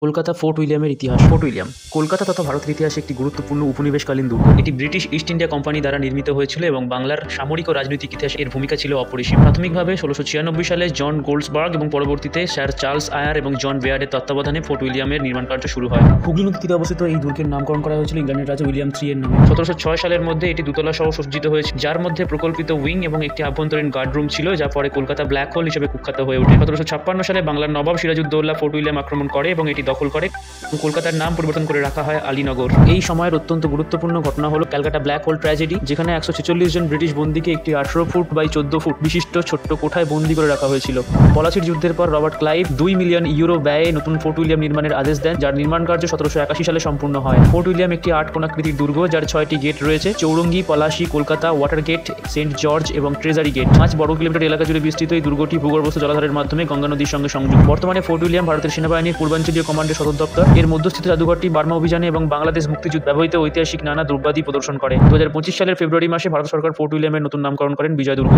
Kolkata fort উইলিয়ামের ইতিহাস। Fort William Kolkata তথা ভারতের ইতিহাসে একটি গুরুত্বপূর্ণ উপনিবেশকালীন দুর্গ। এটি ব্রিটিশ ইস্ট ইন্ডিয়া কোম্পানি দ্বারা নির্মিত হয়েছিল এবং বাংলার সামরিক ও রাজনৈতিক ইতিহাসে এর ভূমিকা ছিল অপরিসীম। প্রাথমিকভাবে 1696 সালে জন গোল্ডসবার্গ এবং পরবর্তীতে স্যার চার্লস আয়ার এবং জন বেয়ার্ডের তত্ত্বাবধানে ফোর্ট উইলিয়ামের নির্মাণ কার্য শুরু হয়। হুগলি নদীর তীরে অবস্থিত এই দুর্গের নামকরণ করা হয়েছিল ইংল্যান্ডের রাজা উইলিয়াম III এর নামে। 1706 সালের মধ্যে এটি দুতলা সহ সজ্জিত হয়েছে, যার মধ্যে প্রকল্পিত উইং এবং একটি আভ্যন্তরীণ গার্ড রুম ছিল, যা পরে কলকাতা ব্ল্যাক হোল হিসেবে কুখ্যাত হয়ে ওঠে। 1756 সালে বাংলার নবাব সিরাজউদ্দৌলা ফোর্ট উইলিয়াম আক্রমণ করে এবং এটি দখল করে। কলকাতার নাম পরিবর্তন করে রাখা হয় আলীনগর। এই সময়ের অত্যন্ত গুরুত্বপূর্ণ ঘটনা হলো ক্যালকাটা ব্ল্যাক হোল ট্র্যাজেডি, যেখানে 146 জন ব্রিটিশ বন্দীকে একটি 18 ফুট বাই 14 ফুট বিশিষ্ট ছোট্ট কোঠায় বন্দী করে রাখা হয়েছিল। পলাশির যুদ্ধের পর রবার্ট ক্লাইভ 2 মিলিয়ন ইউরো ব্যয়ে নতুন ফোর্ট উইলিয়াম নির্মাণের আদেশ দেন, যার নির্মাণ কার্য 1781 সালে সম্পূর্ণ হয়। ফোর্ট উইলিয়াম একটি আটকোণাকৃতির দুর্গ, যার 6টি গেট রয়েছে: Chowringhee, Palashi, Kolkata, water gate, Saint George এবং ট্রেজারি গেট। 5 বর্গ কিলোমিটার এলাকা জুড়ে বিস্তৃত এই দুর্গটি ভূগর্ভস্থ জলাধারের মাধ্যমে গঙ্গা নদীর সঙ্গে সংযুক্ত। বর্তমানে ফোর্ট উইলিয়াম ভারতের সেনাবাহিনীর পূর্বাঞ্চলীয় কমান্ডের সদর দপ্তর। এর মধ্যস্থিত জাদুঘরটি বার্মা অভিযানে এবং বাংলাদেশ মুক্তিযুদ্ধ ব্যবহৃত ঐতিহাসিক নানা দ্রব্যাদি প্রদর্শন করে। 2025 সালের ফেব্রুয়ারি মাসে ভারত সরকার ফোর্ট উইলিয়ামের নতুন নামকরণ করেন বিজয় দুর্গ।